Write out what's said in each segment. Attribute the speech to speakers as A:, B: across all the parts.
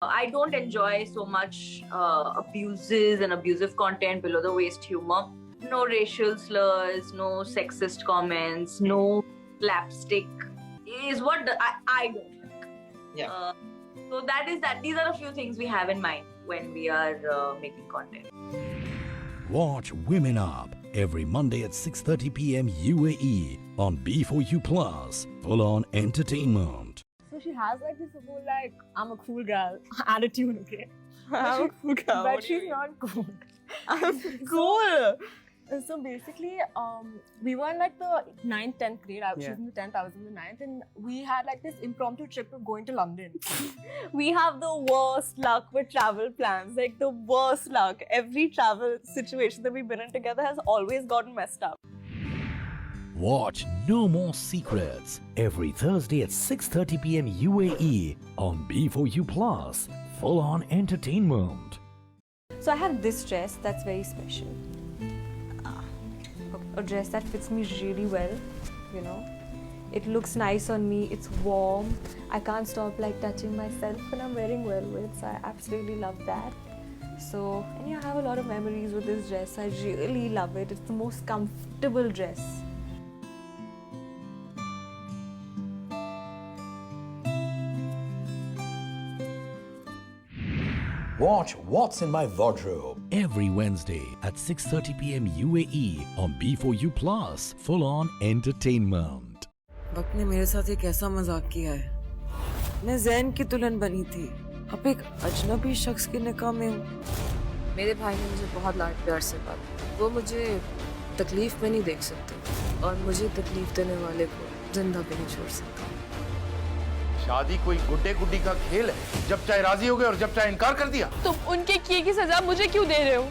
A: I don't enjoy so much abuses and abusive content, below the waist humor. No racial slurs, no sexist comments, no slapstick is what I don't like.
B: Yeah.
A: So that is that. These are a few things we have in mind when we are making content.
C: Watch Women Up every Monday at 6:30 p.m. UAE on B4U Plus. Full on entertainment.
D: So she has like this whole like I'm a cool girl attitude, okay?
E: I'm a cool girl.
D: But she's not cool.
E: I'm cool.
D: So basically, we were in like the 9th, 10th grade. She
E: Yeah.
D: was in the 10th, I was in the 9th, and we had like this impromptu trip of going to London. We have the worst luck with travel plans, like the worst luck. Every travel situation that we've been in together has always gotten messed up.
C: Watch No More Secrets every Thursday at 6:30 p.m. UAE on B4U Plus. Full on entertainment.
D: So I have this dress that's very special. A dress that fits me really well, you know. It looks nice on me, it's warm. I can't stop like touching myself when I'm wearing velvet, so I absolutely love that. So, and yeah, I have a lot of memories with this dress. I really love it. It's the most comfortable dress.
F: Watch What's in My Wardrobe
C: Every Wednesday at 6:30 p.m. UAE on B4U Plus. Full on entertainment.
E: वक्त ने मेरे साथ एक ऐसा मजाक किया है। मैं जैन की दुल्हन बनी थी, अब एक अजनबी शख्स की निकाह में हूँ। मेरे भाई ने मुझे बहुत लाड प्यार से पाला। वो मुझे तकलीफ में नहीं देख सकते और मुझे तकलीफ देने वाले को जिंदा भी नहीं छोड़ सकता।
G: शादी कोई गुड्डे गुड्डी का खेल है, जब चाहे राजी हो गए और जब चाहे इनकार कर दिया।
D: तुम उनके किए की सजा मुझे क्यों दे रहे हो?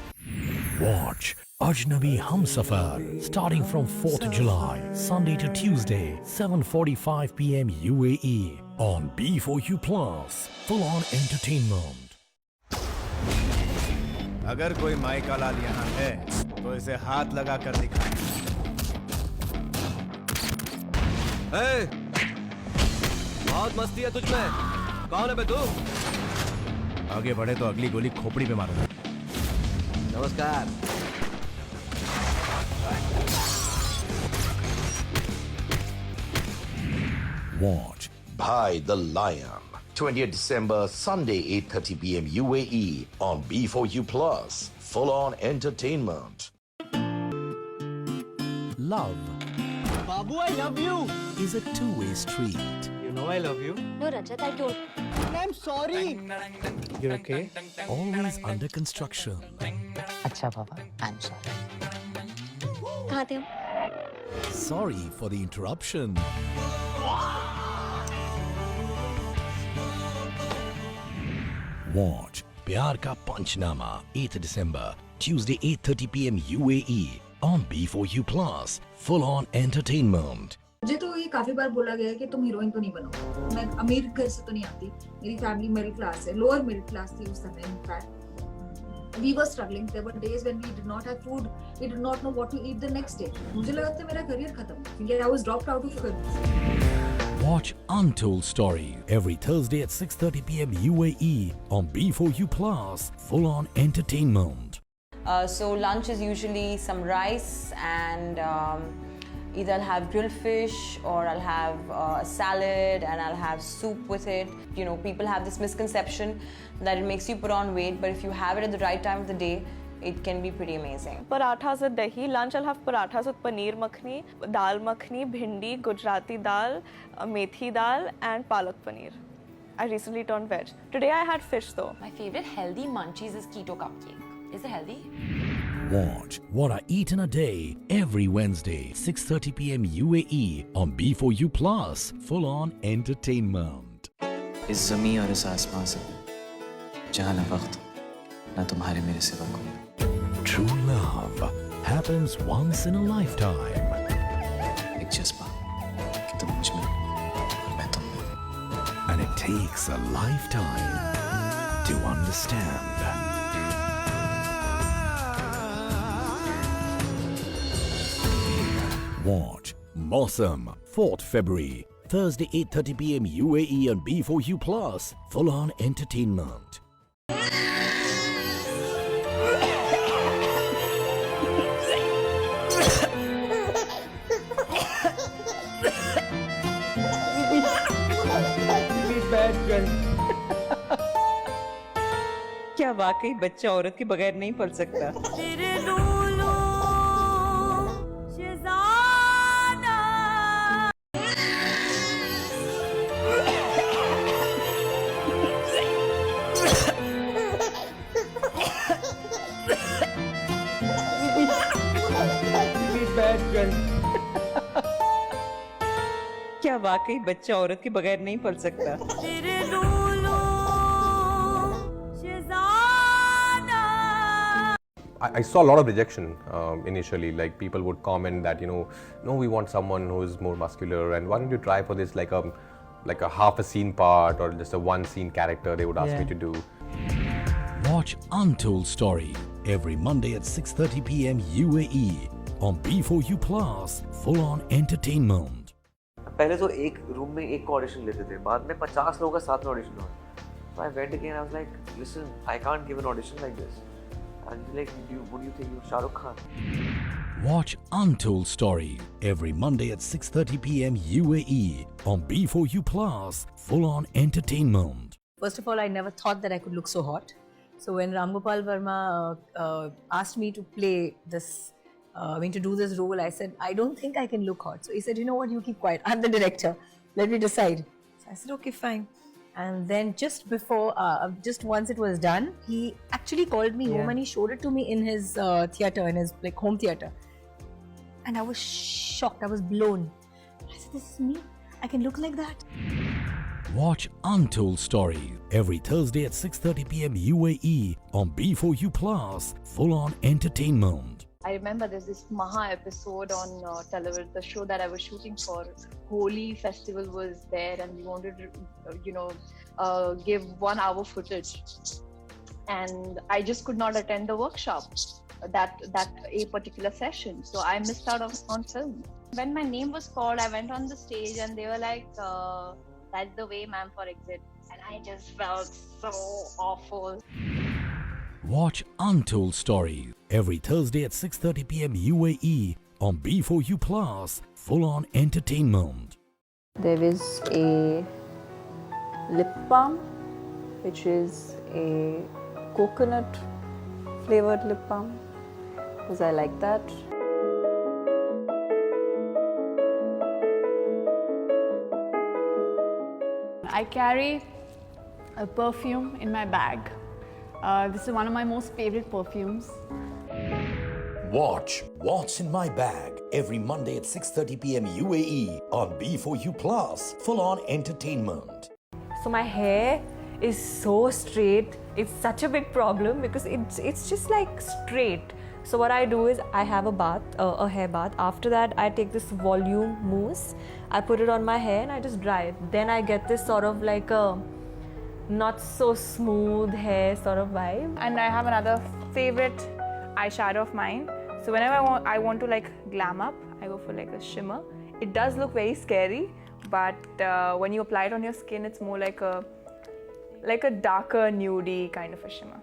C: Watch Ajnabi Humsafar starting from 4th July, Sunday to Tuesday, 7:45 p.m. UAE on B4U Plus. Full on entertainment.
H: अगर कोई माइका लाल यहाँ है तो इसे हाथ लगा कर दिखाएं। बहुत मस्ती है तुझमें। कौन है बे तू? आगे बढ़े तो अगली गोली खोपड़ी पे मारूंगा। नमस्कार।
C: Watch
F: Bhai the Lion 20th December Sunday 8:30 p.m. UAE on B4U Plus. Full on entertainment.
C: Love
H: Babu I love you.
C: is a two-way street.
H: You know I love you.
I: No, Rajat, I don't.
H: I'm sorry. You okay?
C: Always under construction.
I: अच्छा बाबा, I'm sorry. कहाँ थे हम?
C: Sorry for the interruption. Watch Pyar Ka Panchnama 8th December, Tuesday 8:30 p.m. UAE on B4U Plus. Full on entertainment.
J: मुझे तो ये काफी बार बोला गया है कि तुम हीरोइन तो नहीं बनो। मैं अमीर घर से तो नहीं आती, मेरी फैमिली मिडिल क्लास है, लोअर मिडिल क्लास थी उस समय। In fact we were struggling, there were days when we did not have food, we did not know what to eat the next day. मुझे लगा था मेरा करियर खत्म, क्योंकि I was dropped out of career.
C: Watch Untold Story every Thursday at 6:30 p.m. UAE on B4U Plus. Full on entertainment.
K: So lunch is usually some rice and either I'll have grilled fish or I'll have a salad and I'll have soup with it. You know, people have this misconception that it makes you put on weight, but if you have it at the right time of the day, it can be pretty amazing.
D: Parathas with dahi. Lunch I'll have parathas with paneer makhni, dal makhni, bhindi, Gujarati dal, methi dal and palak paneer. I recently turned veg. Today I had fish though.
I: My favorite healthy munchies is keto cupcake. Is it healthy?
C: Watch What I Eat in a Day every Wednesday 6:30 p.m. UAE on B4U Plus. Full on entertainment.
B: इस ज़मीं और इस आसमां से जहाँ ना वक्त ना तुम्हारे मेरे सिवा कोई।
C: True love happens once in a lifetime.
B: एक जज्बा कि तुम मुझ में और मैं तुम में।
C: And it takes a lifetime to understand. Watch Mausam 4th February Thursday 8:30 p.m. UAE on B4U Plus. Full on entertainment.
E: क्या वाकई बच्चा औरत के बगैर नहीं पल सकता? क्या वाकई बच्चा औरत के बगैर नहीं पल सकता?
L: I saw a lot of rejection initially. Like people would comment that no, we want someone who is more muscular, and why don't you try for this like a half a scene part or just a one scene character? They would ask me to do.
C: Watch Untold Story every Monday at 6:30 p.m. UAE on B4U Plus. Full on entertainment.
B: पहले तो एक room में एक audition लेते थे, बाद में 50 लोगों का साथ में ऑडिशन हुआ. So I went again. I was like, listen, I can't give an audition like this. And like, would you think you're Shah Rukh Khan?
C: Watch Untold Story every Monday at 6:30 p.m. UAE on B4U Plus. Full on entertainment.
M: First of all, I never thought that I could look so hot. So when Ram Gopal Verma asked me to play this, to do this role, I said, I don't think I can look hot. So he said, you know what, you keep quiet. I'm the director. Let me decide. So I said, okay, fine. And then just before, just once it was done, he actually called me home and he showed it to me in his theatre, in his like home theatre. And I was shocked. I was blown. I said, this is me. I can look like that.
C: Watch Untold Story every Thursday at 6:30 p.m. UAE on B4U Plus. Full on entertainment.
N: I remember there's this Maha episode on television, the show that I was shooting for. Holi festival was there, and we wanted to, give 1 hour footage. And I just could not attend the workshop, that a particular session. So I missed out on film. When my name was called, I went on the stage, and they were like, "That's the way, ma'am, for exit." And I just felt so awful.
C: Watch Untold Story every Thursday at 6:30 p.m. UAE on B4U Plus. Full on entertainment.
D: There is a lip balm, which is a coconut flavored lip balm, because I like that.
O: I carry a perfume in my bag. This is one of my most favorite perfumes.
C: Watch What's in My Bag every Monday at 6:30 p.m. UAE on B4U Plus. Full on entertainment.
D: So my hair is so straight. It's such a big problem because it's just like straight. So what I do is I have a bath, a hair bath. After that, I take this volume mousse. I put it on my hair and I just dry it. Then I get this sort of like a not so smooth hair sort of vibe.
O: And I have another favorite eyeshadow of mine. So whenever I want to like glam up, I go for like a shimmer. It does look very scary, but when you apply it on your skin, it's more like a darker nudie kind of a shimmer.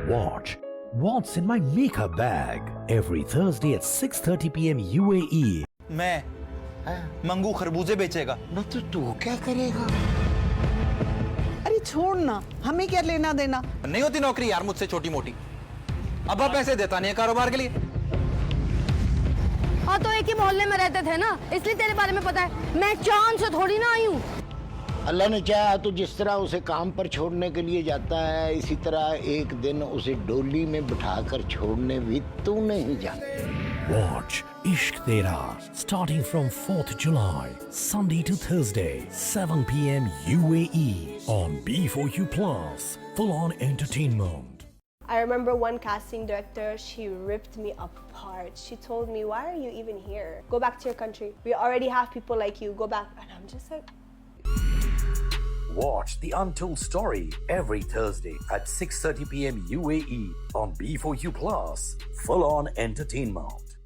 C: Watch What's in My Makeup Bag every Thursday at 6:30 p.m. UAE.
H: मैं मंगू खरबूजे बेचेगा
P: ना, तो तू क्या करेगा?
Q: अरे छोड़ ना, हमें क्या लेना देना?
H: नहीं होती नौकरी यार मुझसे छोटी मोटी. अब्बा पैसे देता नहीं है कारोबार के लिए.
R: हाँ तो एक ही मोहल्ले में रहते थे ना, इसलिए तेरे बारे में पता है. मैं चांद से थोड़ी ना आई हूँ.
P: अल्लाह ने चाहा तो जिस तरह उसे काम पर छोड़ने के लिए जाता है, इसी तरह एक दिन उसे डोली में बिठाकर छोड़ने भी तू नहीं जाता.
C: Watch Ishq Tera starting from 4th July, Sunday to Thursday, 7 p.m. UAE on B4U Plus. Full on entertainment.
S: I remember one casting director, she ripped me apart. She told me, why are you even here? Go back to your country. We already have people like you. Go back. And I'm just like...
C: Watch The Untold Story every Thursday at 6:30 p.m. UAE on B4U Plus. Full on entertainment.